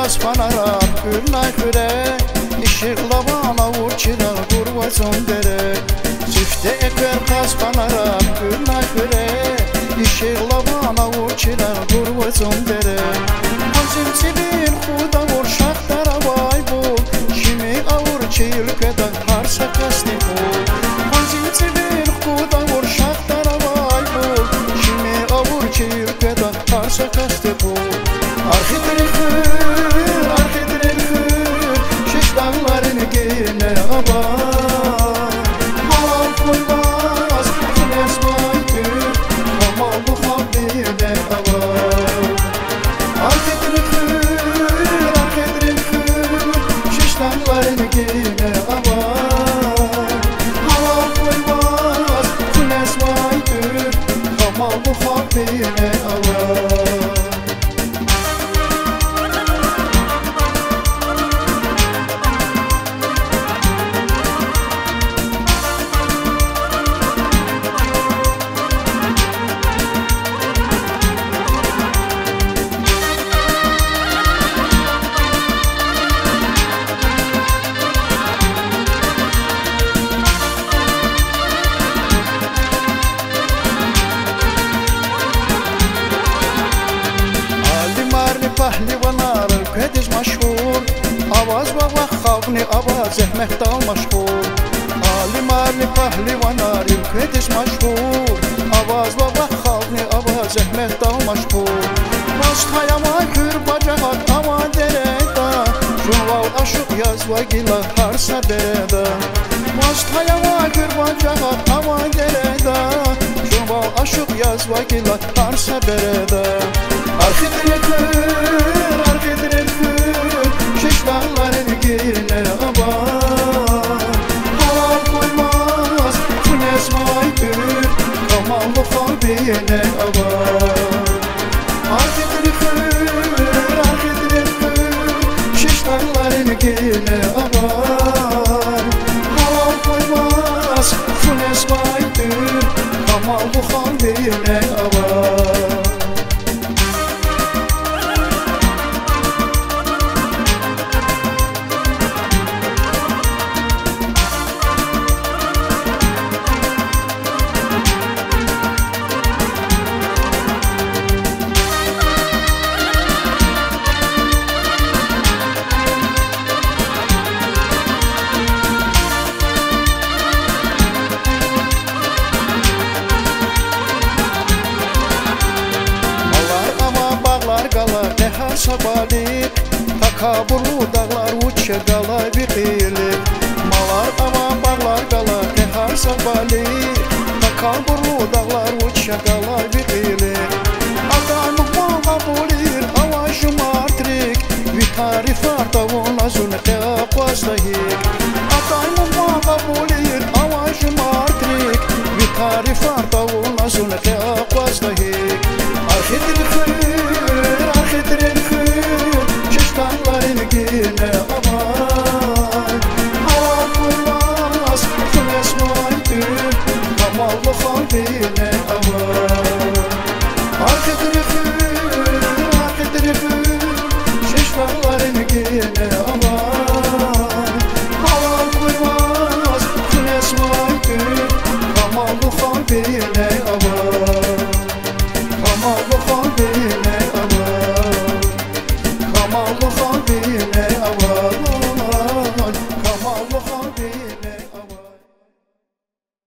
qazpanaram gülnay xürək İşıqla bana vur çıraq qurvacın dərək Çifdə ekber qazpanaram gülnay xürək İşıqla bana vur çıraq qurvacın dərək Hacim çibir xuda vur şaxtara vay bul Kimi avur çeyil qədər harsa qasdi bul Hacim çibir xuda vur şaxtara vay bul Kimi avur çeyil qədər harsa qasdi bul Arxidir xür, arxidir xür Şiş dağlarını geyinə abar Halal koymaz, güneş baydır Amal bu xalqinə abar Arxidir xür, arxidir xür Şiş dağlarını geyinə abar Halal koymaz, güneş baydır Amal bu xalqinə abar Pəhlivanar ülkədiz məşhur Avaz və vaxt xalqni avaz zəhmətdal məşhur Alim-arli pəhlivanar ülkədiz məşhur Avaz və vaxt xalqni avaz zəhmətdal məşhur Başqayama kür bacaqat ama dərədə Şunval aşıq yaz və gila harsa dərədə Başqayama kür bacaqat ama dərədə Şunval aşıq yaz və gila harsa dərədə Arxidir xür, arxidir xür Şiş dağlarını geyinə abar Halal koymaz, güneş maydır Kamallı xalqinə abar Arxidir xür, arxidir xür Şiş dağlarını geyinə abar Halal koymaz, güneş maydır Kamallı xalqinə abar Sabalik Takaburlu dağlar uçya qala biqilir Malar ama bağlar qala Tehar sabalik Takaburlu dağlar uçya qala biqilir